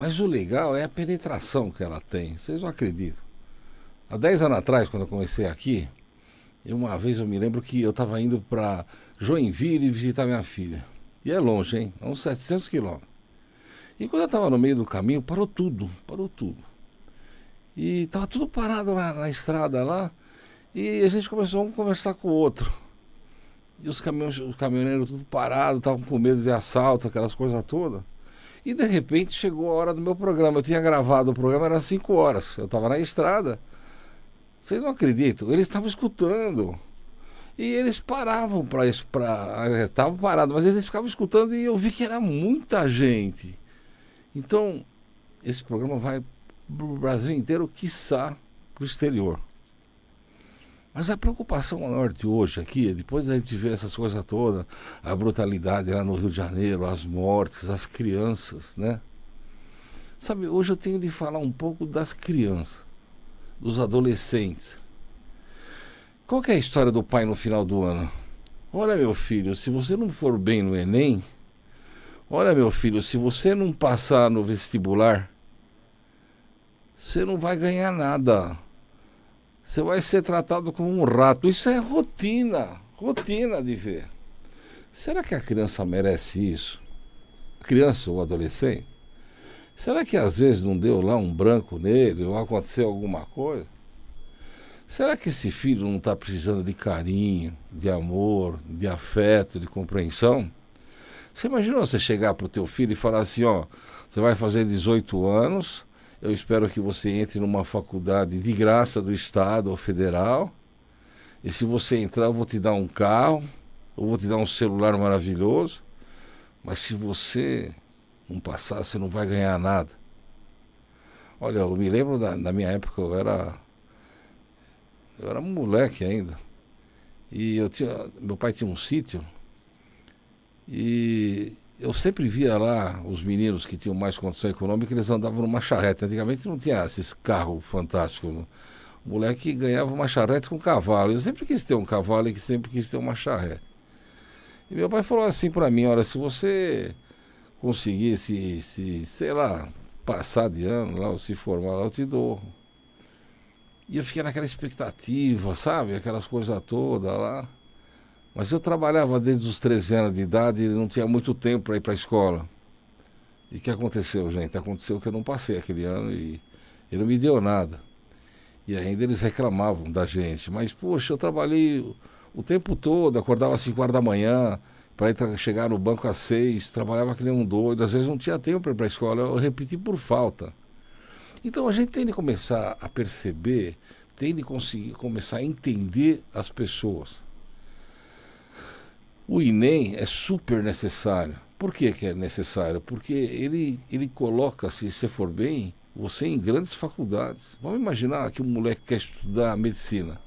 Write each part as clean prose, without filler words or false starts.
Mas o legal é a penetração que ela tem. Vocês não acreditam. Há 10 anos atrás, quando eu comecei aqui, uma vez eu me lembro que eu estava indo para Joinville visitar minha filha. E é longe, hein? É uns 700 quilômetros. E quando eu estava no meio do caminho, parou tudo, parou tudo. E estava tudo parado na estrada lá. E a gente começou a um conversar com o outro. E os caminhoneiros tudo parados, estavam com medo de assalto, aquelas coisas todas. E de repente chegou a hora do meu programa. Eu tinha gravado o programa, era 5 horas. Eu estava na estrada. Vocês não acreditam? Eles estavam escutando. E eles paravam para. Estavam parados, mas eles ficavam escutando e eu vi que era muita gente. Então, esse programa vai para o Brasil inteiro, quiçá para o exterior. Mas a preocupação maior de hoje aqui, depois da gente ver essas coisas todas, a brutalidade lá no Rio de Janeiro, as mortes, as crianças, né? Sabe, hoje eu tenho de falar um pouco das crianças, dos adolescentes. Qual que é a história do pai no final do ano? Olha, meu filho, se você não for bem no Enem, olha, meu filho, se você não passar no vestibular, você não vai ganhar nada. Você vai ser tratado como um rato. Isso é rotina, rotina de ver. Será que a criança merece isso? A criança ou adolescente? Será que às vezes não deu lá um branco nele ou aconteceu alguma coisa? Será que esse filho não está precisando de carinho, de amor, de afeto, de compreensão? Você imagina você chegar para o teu filho e falar assim, ó, você vai fazer 18 anos, eu espero que você entre numa faculdade de graça do Estado ou federal, e se você entrar eu vou te dar um carro, eu vou te dar um celular maravilhoso, mas se você não passar, você não vai ganhar nada. Olha, eu me lembro da minha época, eu era um moleque ainda, e meu pai tinha um sítio, e eu sempre via lá os meninos que tinham mais condição econômica, eles andavam numa charrete. Antigamente não tinha esses carros fantásticos. O moleque ganhava uma charrete com cavalo. Eu sempre quis ter um cavalo e sempre quis ter uma charrete. E meu pai falou assim para mim, olha, se você conseguir sei lá, passar de ano lá, ou se formar lá, eu te dou. E eu fiquei naquela expectativa, sabe? Aquelas coisas todas lá. Mas eu trabalhava desde os 13 anos de idade e não tinha muito tempo para ir para a escola. E o que aconteceu, gente? Aconteceu que eu não passei aquele ano e ele não me deu nada. E ainda eles reclamavam da gente. Mas, poxa, eu trabalhei o tempo todo, acordava às 5 horas da manhã para chegar no banco às 6, trabalhava que nem um doido. Às vezes não tinha tempo para ir para a escola, eu repeti por falta. Então a gente tem de começar a perceber, tem de conseguir começar a entender as pessoas. O Enem é super necessário. Por que é necessário? Porque ele coloca, se você for bem, você em grandes faculdades. Vamos imaginar que um moleque quer estudar medicina.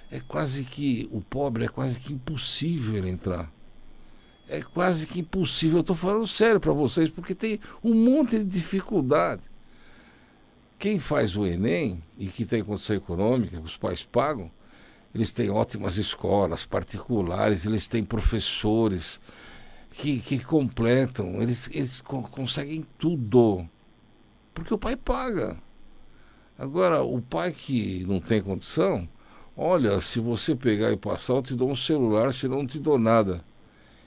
É quase que, o pobre é quase que impossível ele entrar. É quase que impossível. Eu estou falando sério para vocês, porque tem um monte de dificuldade. Quem faz o Enem e que tem condição econômica, que os pais pagam, eles têm ótimas escolas particulares, eles têm professores que completam, eles conseguem tudo, porque o pai paga. Agora, o pai que não tem condição, olha, se você pegar e passar, eu te dou um celular, senão eu não te dou nada.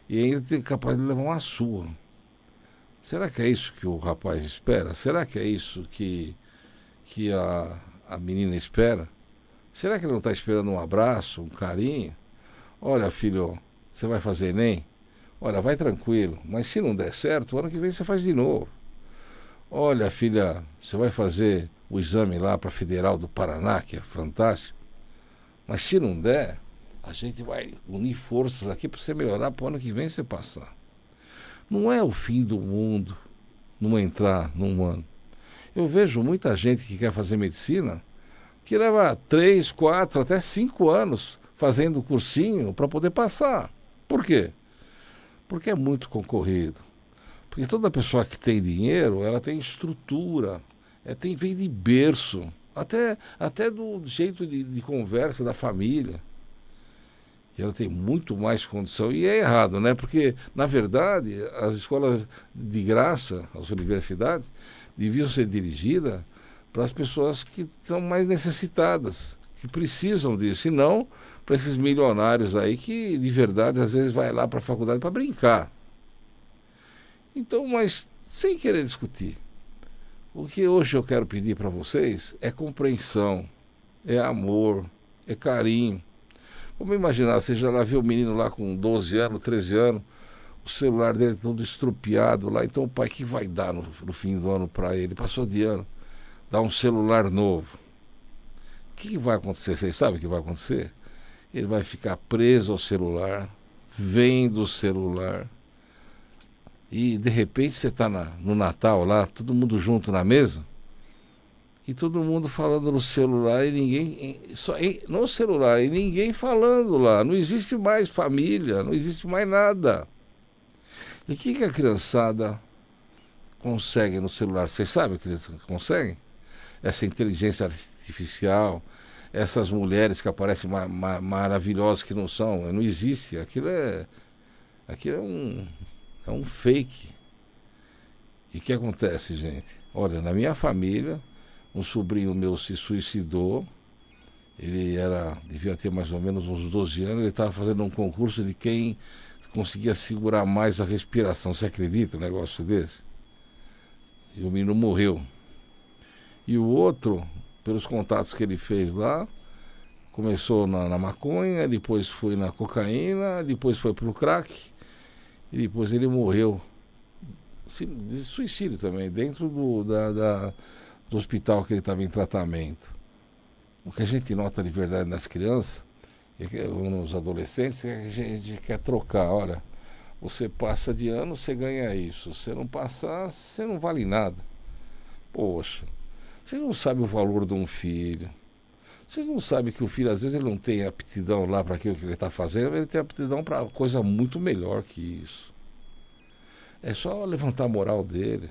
E ainda tem capaz de levar uma surra. Será que é isso que o rapaz espera? Será que é isso que a menina espera? Será que ele não está esperando um abraço, um carinho? Olha, filho, você vai fazer Enem? Olha, vai tranquilo, mas se não der certo, o ano que vem você faz de novo. Olha, filha, você vai fazer o exame lá para a Federal do Paraná, que é fantástico, mas se não der, a gente vai unir forças aqui para você melhorar para o ano que vem você passar. Não é o fim do mundo não entrar num ano. Eu vejo muita gente que quer fazer medicina que leva 3, 4, até 5 anos fazendo cursinho para poder passar. Por quê? Porque é muito concorrido. Porque toda pessoa que tem dinheiro, ela tem estrutura, vem de berço, até do jeito de conversa da família. E ela tem muito mais condição. E é errado, né? Porque, na verdade, as escolas de graça, as universidades, deviam ser dirigidas para as pessoas que são mais necessitadas, que precisam disso, e não para esses milionários aí que, de verdade, às vezes vai lá para a faculdade para brincar. Então, mas sem querer discutir, o que hoje eu quero pedir para vocês é compreensão, é amor, é carinho. Vamos imaginar, você já lá viu o menino lá com 12 anos, 13 anos, o celular dele todo estrupiado lá, então o pai que vai dar no fim do ano para ele? Passou de ano, dá um celular novo. O que vai acontecer? Vocês sabem o que vai acontecer? Ele vai ficar preso ao celular, vendo o celular, e de repente você está no Natal lá, todo mundo junto na mesa, e todo mundo falando no celular e ninguém, no celular, e ninguém falando lá. Não existe mais família, não existe mais nada. E o que a criançada consegue no celular? Vocês sabem o que eles conseguem? Essa inteligência artificial, essas mulheres que aparecem maravilhosas que não são, não existe. Aquilo é um fake. E o que acontece, gente? Olha, na minha família, um sobrinho meu se suicidou. Ele devia ter mais ou menos uns 12 anos. Ele estava fazendo um concurso de quem conseguia segurar mais a respiração. Você acredita um negócio desse? E o menino morreu. E o outro, pelos contatos que ele fez lá, começou na maconha, depois foi na cocaína, depois foi pro crack, e depois ele morreu de suicídio também, dentro do hospital que ele estava em tratamento. O que a gente nota de verdade nas crianças, nos adolescentes, é que a gente quer trocar. Olha, você passa de ano, você ganha isso. Se você não passar, você não vale nada. Poxa, você não sabe o valor de um filho. Você não sabe que o filho, às vezes, ele não tem aptidão lá para aquilo que ele está fazendo, ele tem aptidão para coisa muito melhor que isso. É só levantar a moral dele.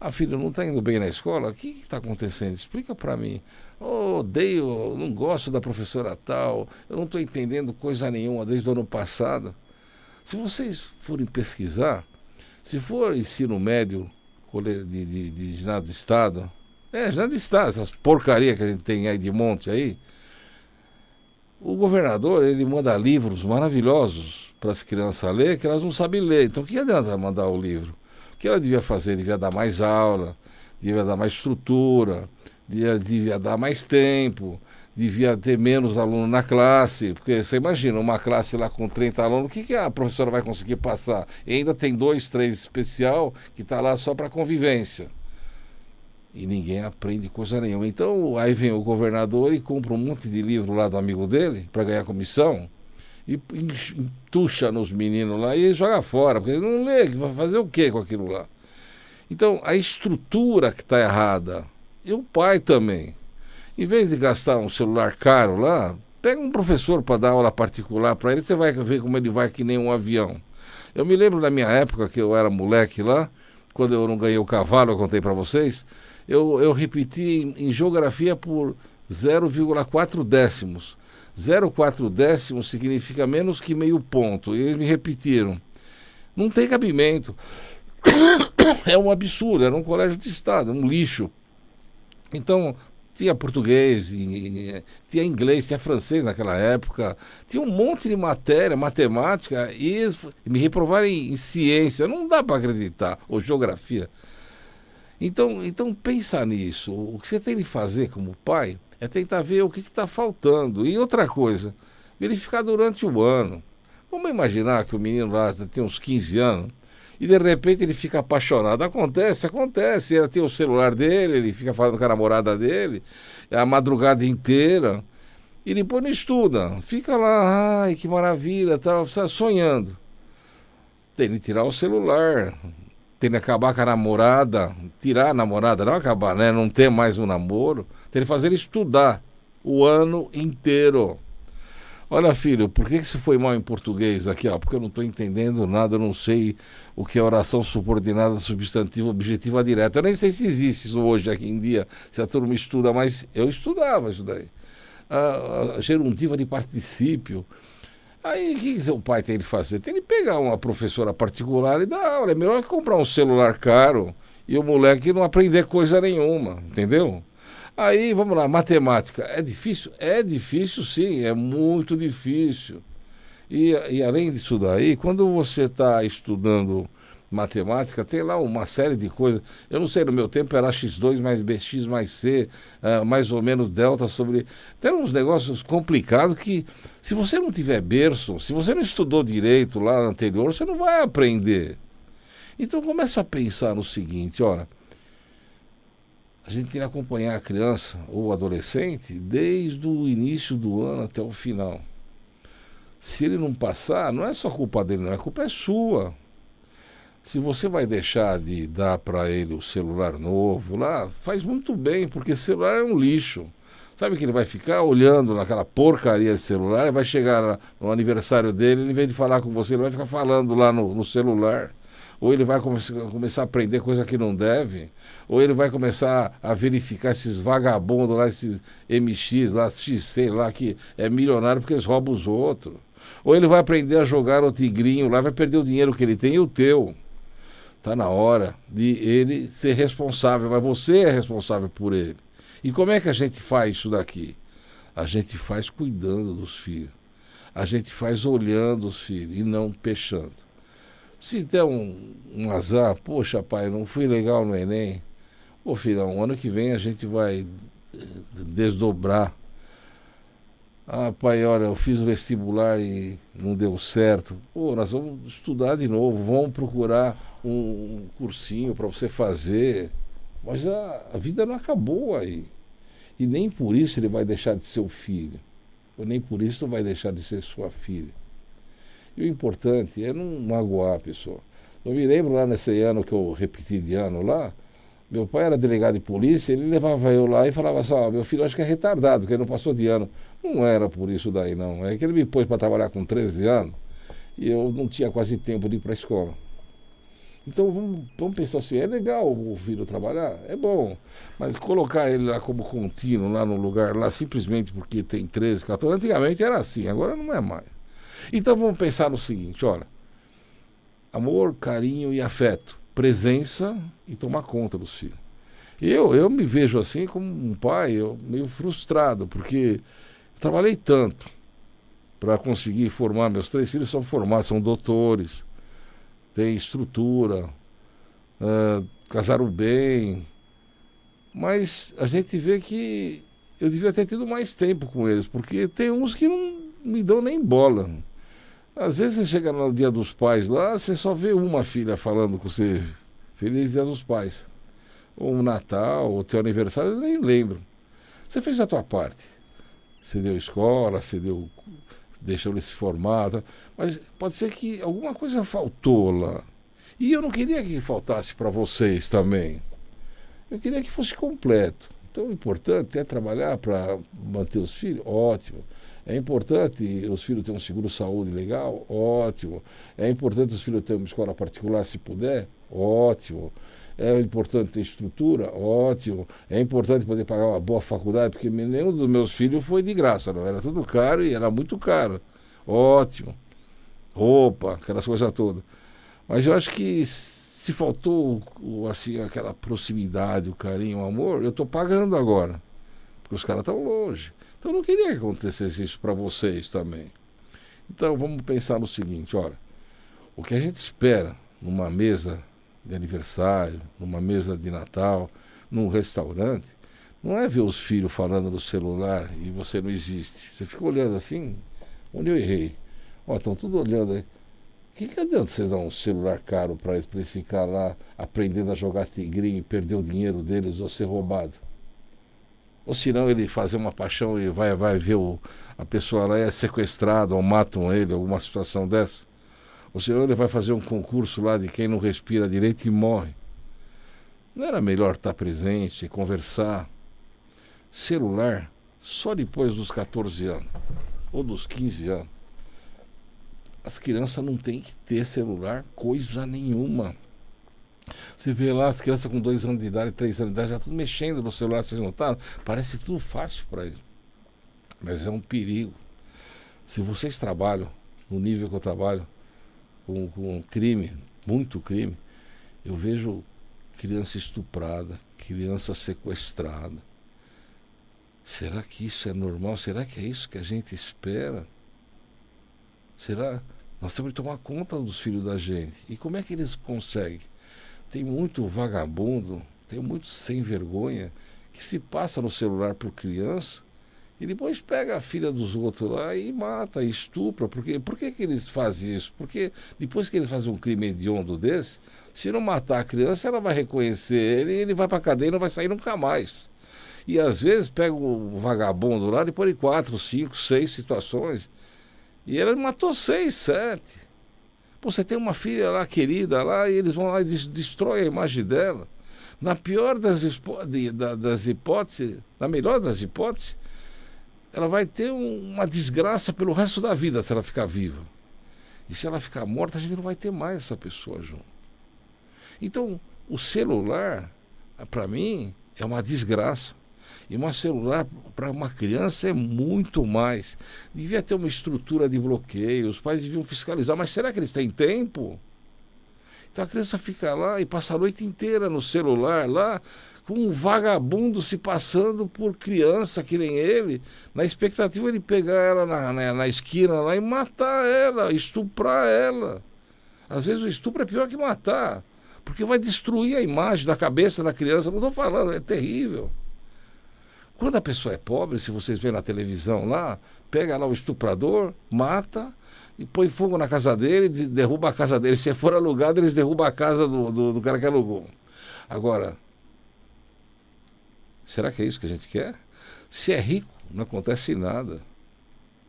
Ah, filho, não está indo bem na escola? O que está acontecendo? Explica para mim. Oh, odeio, não gosto da professora tal, eu não estou entendendo coisa nenhuma desde o ano passado. Se vocês forem pesquisar, se for ensino médio de ginásio de estado, ginásio de estado, essas porcarias que a gente tem aí de monte aí, o governador, ele manda livros maravilhosos para as crianças ler, que elas não sabem ler. Então, o que adianta mandar o livro? O que ela devia fazer? Devia dar mais aula, devia dar mais estrutura, devia dar mais tempo, devia ter menos alunos na classe, porque você imagina, uma classe lá com 30 alunos, o que a professora vai conseguir passar? E ainda tem 2, 3 especial que está lá só para convivência. E ninguém aprende coisa nenhuma. Então, aí vem o governador e compra um monte de livro lá do amigo dele, para ganhar comissão, e entuxa nos meninos lá e joga fora, porque ele não lê, vai fazer o quê com aquilo lá? Então, a estrutura que está errada, e o pai também. Em vez de gastar um celular caro lá, pega um professor para dar aula particular para ele, você vai ver como ele vai que nem um avião. Eu me lembro da minha época, que eu era moleque lá, quando eu não ganhei o cavalo, eu contei para vocês, eu repeti em geografia por 0,4 décimos. 0,4 décimos significa menos que meio ponto. E eles me repetiram. Não tem cabimento. É um absurdo, era um colégio de estado, um lixo. Então, tinha português, tinha inglês, tinha francês naquela época, tinha um monte de matéria, matemática, e me reprovaram em ciência, não dá para acreditar, ou geografia. Então pensa nisso, o que você tem de fazer como pai é tentar ver o que está faltando. E outra coisa, verificar durante o ano. Vamos imaginar que o menino lá tem uns 15 anos, e de repente ele fica apaixonado. Acontece. Ele tem o celular dele, ele fica falando com a namorada dele, a madrugada inteira, e depois não estuda. Fica lá, ai, que maravilha, tal, sonhando. Tem que tirar o celular, tem que acabar com a namorada, tirar a namorada, não acabar, né? Não ter mais um namoro, tem que fazer ele estudar o ano inteiro. Olha, filho, por que você foi mal em português aqui? Porque eu não estou entendendo nada, eu não sei o que é oração subordinada, substantiva, objetiva direta. Eu nem sei se existe isso hoje, aqui em dia, se a turma estuda, mas eu estudava isso daí. A gerundiva de particípio. Aí, o que seu pai tem de fazer? Tem de pegar uma professora particular e dar aula. É melhor que comprar um celular caro e o moleque não aprender coisa nenhuma, entendeu? Aí, vamos lá, matemática. É difícil? É difícil, sim, é muito difícil. E além disso daí, quando você está estudando matemática, tem lá uma série de coisas. Eu não sei, no meu tempo era x2 mais bx mais c, mais ou menos delta sobre... Tem uns negócios complicados que, se você não tiver berço, se você não estudou direito lá anterior, você não vai aprender. Então começa a pensar no seguinte, olha, a gente tem que acompanhar a criança ou o adolescente desde o início do ano até o final. Se ele não passar, não é só culpa dele, não, a culpa é sua. Se você vai deixar de dar para ele o celular novo lá, faz muito bem, porque celular é um lixo. Sabe que ele vai ficar olhando naquela porcaria de celular, e vai chegar no aniversário dele, em vez de falar com você, ele vai ficar falando lá no celular. Ou ele vai começar a aprender coisa que não deve, ou ele vai começar a verificar esses vagabundos lá, esses MX lá, XC lá, que é milionário porque eles roubam os outros. Ou ele vai aprender a jogar o tigrinho lá, vai perder o dinheiro que ele tem e o teu. Está na hora de ele ser responsável, mas você é responsável por ele. E como é que a gente faz isso daqui? A gente faz cuidando dos filhos. A gente faz olhando os filhos e não peixando. Se der um azar, poxa pai, não fui legal no Enem. Ô filhão, ano que vem a gente vai desdobrar. Ah, pai, olha, eu fiz o vestibular e não deu certo. Pô, nós vamos estudar de novo, vamos procurar um cursinho para você fazer. Mas a vida não acabou aí. E nem por isso ele vai deixar de ser o filho. Ou nem por isso vai deixar de ser sua filha. E o importante é não magoar a pessoa. Eu me lembro lá nesse ano que eu repeti de ano lá, meu pai era delegado de polícia, ele levava eu lá e falava assim, meu filho acho que é retardado, que ele não passou de ano. Não era por isso daí não, é que ele me pôs para trabalhar com 13 anos e eu não tinha quase tempo de ir para a escola. Então vamos pensar assim, é legal o filho trabalhar? É bom, mas colocar ele lá como contínuo, lá no lugar, lá simplesmente porque tem 13, 14, antigamente era assim, agora não é mais. Então vamos pensar no seguinte, olha, amor, carinho e afeto, presença e tomar conta dos filhos. Eu me vejo assim como um pai meio frustrado, porque trabalhei tanto para conseguir formar, meus 3 filhos são formados, são doutores, têm estrutura, casaram bem, mas a gente vê que eu devia ter tido mais tempo com eles, porque tem uns que não me dão nem bola. Às vezes você chega no Dia dos Pais lá, você só vê uma filha falando com você, Feliz Dia dos Pais. Ou um Natal, ou teu aniversário, eu nem lembro. Você fez a tua parte. Você deu escola, deixou ele se formar, tá? Mas pode ser que alguma coisa faltou lá. E eu não queria que faltasse para vocês também. Eu queria que fosse completo. Então o importante é trabalhar para manter os filhos, ótimo. É importante os filhos terem um seguro-saúde legal, ótimo. É importante os filhos terem uma escola particular, se puder, ótimo. É importante ter estrutura, ótimo. É importante poder pagar uma boa faculdade, porque nenhum dos meus filhos foi de graça, não. Era tudo caro e era muito caro. Ótimo. Roupa, aquelas coisas todas. Mas eu acho que se faltou assim, aquela proximidade, o carinho, o amor, eu estou pagando agora. Porque os caras estão longe. Então eu não queria que acontecesse isso para vocês também. Então vamos pensar no seguinte, olha, o que a gente espera numa mesa de aniversário, numa mesa de Natal, num restaurante, não é ver os filhos falando no celular e você não existe. Você fica olhando assim, onde eu errei? Ó, estão tudo olhando aí. Que adianta vocês dar um celular caro para eles ficarem lá aprendendo a jogar tigrinho e perder o dinheiro deles ou ser roubado? Ou se não, ele fazer uma paixão e vai ver a pessoa lá é sequestrada ou matam ele, alguma situação dessa. Ou se não, ele vai fazer um concurso lá de quem não respira direito e morre. Não era melhor estar presente, conversar? Celular só depois dos 14 anos ou dos 15 anos. As crianças não têm que ter celular coisa nenhuma. Você vê lá as crianças com 2 anos de idade, 3 anos de idade, já tudo mexendo no celular, vocês notaram? Parece tudo fácil para eles. Mas é um perigo. Se vocês trabalham no nível que eu trabalho, com crime, muito crime, eu vejo criança estuprada, criança sequestrada. Será que isso é normal? Será que é isso que a gente espera? Será? Nós temos que tomar conta dos filhos da gente. E como é que eles conseguem? Tem muito vagabundo, tem muito sem vergonha que se passa no celular por criança e depois pega a filha dos outros lá e mata, estupra. Por que que eles fazem isso? Porque depois que eles fazem um crime hediondo desse, se não matar a criança, ela vai reconhecer ele e ele vai para a cadeia e não vai sair nunca mais. E às vezes pega o vagabundo lá e põe em 4, 5, 6 situações. E ele matou 6, 7. Pô, você tem uma filha lá querida lá e eles vão lá e destroem a imagem dela. Na pior das hipóteses, na melhor das hipóteses, ela vai ter uma desgraça pelo resto da vida se ela ficar viva. E se ela ficar morta, a gente não vai ter mais essa pessoa junto. Então, o celular, para mim, é uma desgraça. E um celular para uma criança é muito mais. Devia ter uma estrutura de bloqueio, os pais deviam fiscalizar, mas será que eles têm tempo? Então a criança fica lá e passa a noite inteira no celular, lá, com um vagabundo se passando por criança que nem ele, na expectativa de pegar ela na esquina lá e matar ela, estuprar ela. Às vezes o estupro é pior que matar, porque vai destruir a imagem da cabeça da criança. Não estou falando, é terrível. Quando a pessoa é pobre, se vocês verem na televisão lá, pega lá o estuprador, mata e põe fogo na casa dele, derruba a casa dele. Se for alugado, eles derrubam a casa do cara que alugou. Agora, será que é isso que a gente quer? Se é rico, não acontece nada.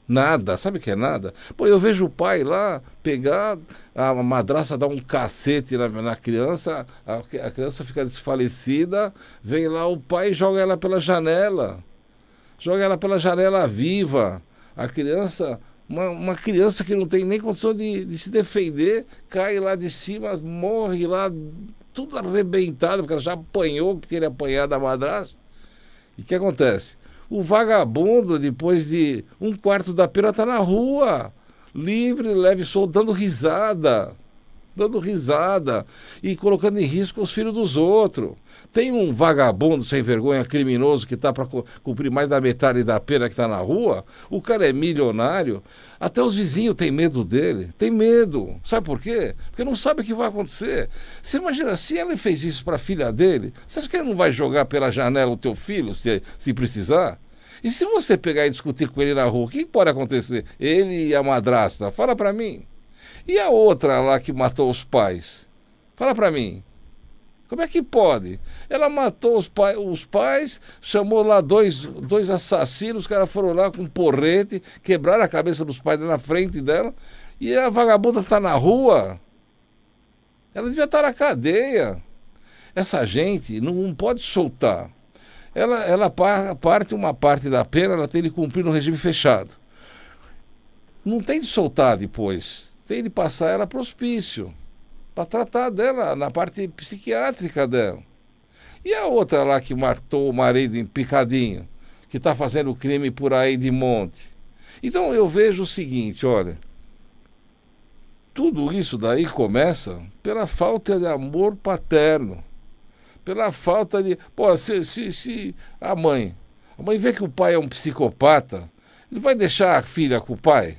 Nada, sabe o que é nada? Pô, eu vejo o pai lá pegar, a madraça dar um cacete na criança, a criança fica desfalecida, vem lá o pai e joga ela pela janela. Joga ela pela janela viva. A criança, uma criança que não tem nem condição de se defender, cai lá de cima, morre lá, tudo arrebentado, porque ela já apanhou, que teria apanhado da madrasta. E o que acontece? O vagabundo, depois de 1/4 da pena, está na rua, livre, leve, solto, dando risada e colocando em risco os filhos dos outros. Tem um vagabundo sem vergonha, criminoso, que está para cumprir mais da metade da pena, que está na rua. O cara é milionário, até os vizinhos têm medo dele, tem medo. Sabe por quê? Porque não sabe o que vai acontecer. Você imagina, se ele fez isso para a filha dele, você acha que ele não vai jogar pela janela o teu filho, se precisar? E se você pegar e discutir com ele na rua, o que pode acontecer? Ele e a madrasta, fala para mim. E a outra lá que matou os pais? Fala para mim. Como é que pode? Ela matou os pais, chamou lá dois assassinos, os caras foram lá com um porrete, quebraram a cabeça dos pais na frente dela, e a vagabunda está na rua. Ela devia estar na cadeia. Essa gente não pode soltar. Ela parte uma parte da pena, ela tem de cumprir no regime fechado. Não tem de soltar depois. Tem de passar ela para o hospício, para tratar dela na parte psiquiátrica dela. E a outra lá que matou o marido em Picadinho, que está fazendo crime por aí de monte. Então eu vejo o seguinte, olha, tudo isso daí começa pela falta de amor paterno, pela falta de... Pô, se a mãe vê que o pai é um psicopata, ele vai deixar a filha com o pai?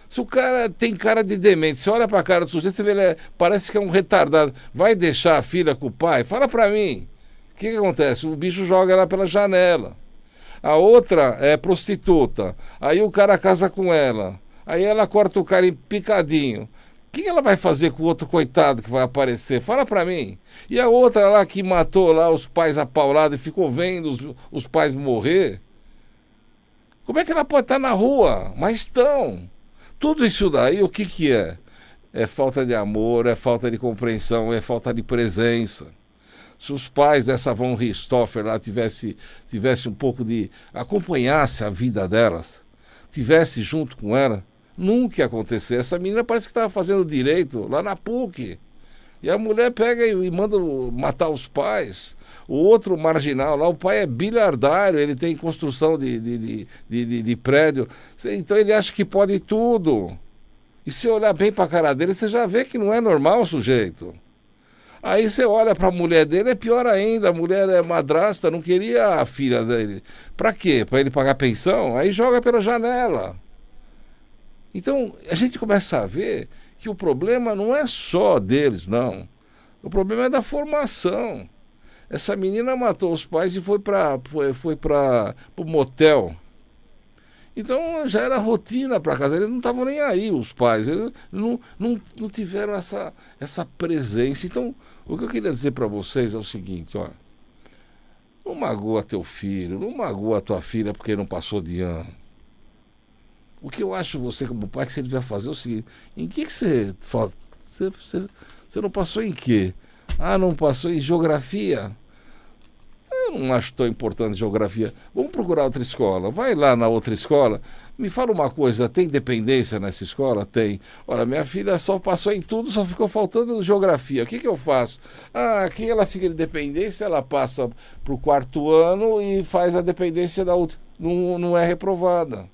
Se o cara tem cara de demente, você olha para a cara do sujeito, você vê, parece que é um retardado, vai deixar a filha com o pai? Fala para mim. O que acontece? O bicho joga ela pela janela. A outra é prostituta, aí o cara casa com ela, aí ela corta o cara em picadinho. O que ela vai fazer com o outro coitado que vai aparecer? Fala pra mim. E a outra lá que matou lá os pais apaulados e ficou vendo os pais morrer? Como é que ela pode estar na rua? Mas estão. Tudo isso daí, o que é? É falta de amor, é falta de compreensão, é falta de presença. Se os pais dessa Von Richthofen lá tivesse um pouco de... acompanhasse a vida delas, tivesse junto com ela, nunca ia acontecer. Essa menina parece que estava fazendo direito lá na PUC. E a mulher pega e manda matar os pais. O outro marginal lá, o pai é bilhardário, ele tem construção de prédio. Então ele acha que pode tudo. E se olhar bem para a cara dele, você já vê que não é normal o sujeito. Aí você olha para a mulher dele, é pior ainda, a mulher é madrasta, não queria a filha dele. Para quê? Para ele pagar pensão? Aí joga pela janela. Então, a gente começa a ver que o problema não é só deles, não. O problema é da formação. Essa menina matou os pais e foi para o motel. Então já era rotina para casa, eles não estavam nem aí, os pais, eles não tiveram essa presença. Então, o que eu queria dizer para vocês é o seguinte, ó, não magoa teu filho, não magoa tua filha porque não passou de ano. O que eu acho você como pai que você devia fazer é o seguinte, em que você não passou em quê? Ah, não passou em geografia? Eu não acho tão importante geografia. Vamos procurar outra escola. Vai lá na outra escola. Me fala uma coisa, tem dependência nessa escola? Tem. Olha, minha filha só passou em tudo, só ficou faltando geografia. O que eu faço? Ah, aqui ela fica de dependência, ela passa para o 4º ano e faz a dependência da outra. Não é reprovada.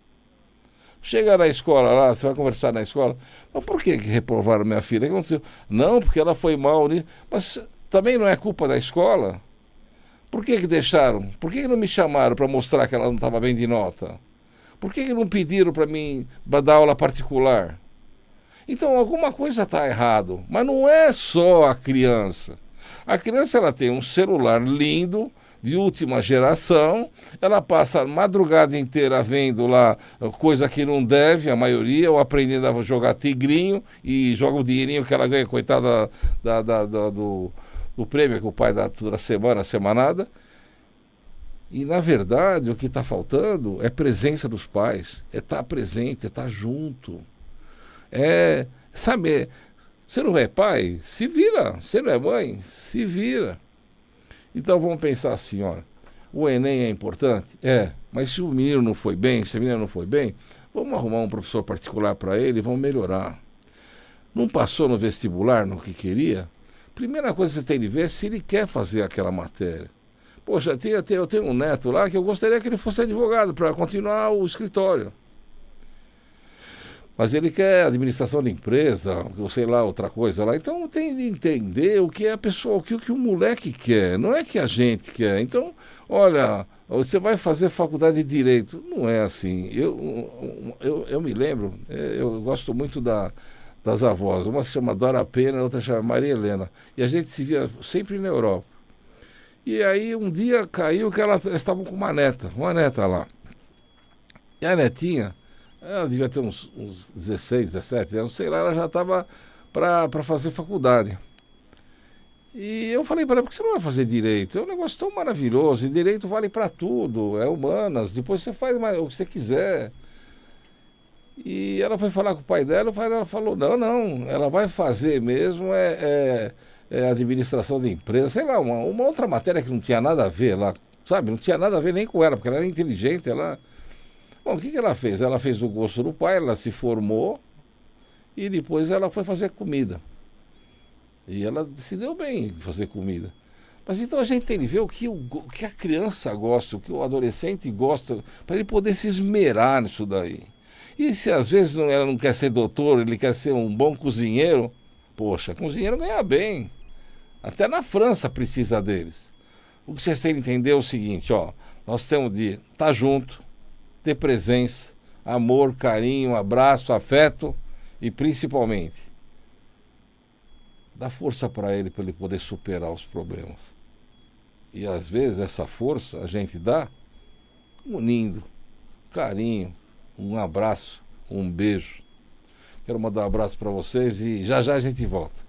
Chega na escola lá, você vai conversar na escola. Mas por que reprovaram minha filha? O que aconteceu? Não, porque ela foi mal. Mas também não é culpa da escola? Por que deixaram? Por que não me chamaram para mostrar que ela não estava bem de nota? Por que não pediram para mim dar aula particular? Então alguma coisa está errado. Mas não é só a criança. A criança ela tem um celular lindo, de última geração, ela passa a madrugada inteira vendo lá coisa que não deve, a maioria, ou aprendendo a jogar tigrinho e joga o dinheirinho que ela ganha, coitada do prêmio que o pai dá toda semana, semanada. E, na verdade, o que está faltando é presença dos pais, é estar presente, é estar junto. É saber, você não é pai? Se vira. Você não é mãe? Se vira. Então vamos pensar assim, olha, o Enem é importante? É, mas se o menino não foi bem, se a menina não foi bem, vamos arrumar um professor particular para ele e vamos melhorar. Não passou no vestibular no que queria? Primeira coisa que você tem de ver é se ele quer fazer aquela matéria. Poxa, eu tenho um neto lá que eu gostaria que ele fosse advogado para continuar o escritório. Mas ele quer administração de empresa, ou sei lá, outra coisa lá. Então tem de entender o que é a pessoa, o que o moleque quer, não é que a gente quer. Então, olha, você vai fazer faculdade de Direito. Não é assim. Eu me lembro, eu gosto muito das avós. Uma se chama Dora Pena, a outra se chama Maria Helena. E a gente se via sempre na Europa. E aí um dia caiu que elas estavam com uma neta lá. E a netinha, ela devia ter uns 16, 17 anos, sei lá, ela já estava para fazer faculdade. E eu falei para ela, por que você não vai fazer direito? É um negócio tão maravilhoso, e direito vale para tudo, é humanas, depois você faz o que você quiser. E ela foi falar com o pai dela, ela falou, não, ela vai fazer mesmo, administração de empresa, sei lá, uma outra matéria que não tinha nada a ver lá, sabe? Não tinha nada a ver nem com ela, porque ela era inteligente, ela... Bom, o que ela fez? Ela fez o gosto do pai, ela se formou e depois ela foi fazer comida. E ela se deu bem em fazer comida. Mas então a gente tem que ver o que a criança gosta, o que o adolescente gosta, para ele poder se esmerar nisso daí. E se às vezes ela não quer ser doutor, ele quer ser um bom cozinheiro, poxa, cozinheiro ganha bem. Até na França precisa deles. O que vocês têm que entender é o seguinte, ó, nós temos de estar junto, ter presença, amor, carinho, abraço, afeto e principalmente dar força para ele poder superar os problemas. E às vezes essa força a gente dá unindo, carinho, um abraço, um beijo. Quero mandar um abraço para vocês e já já a gente volta.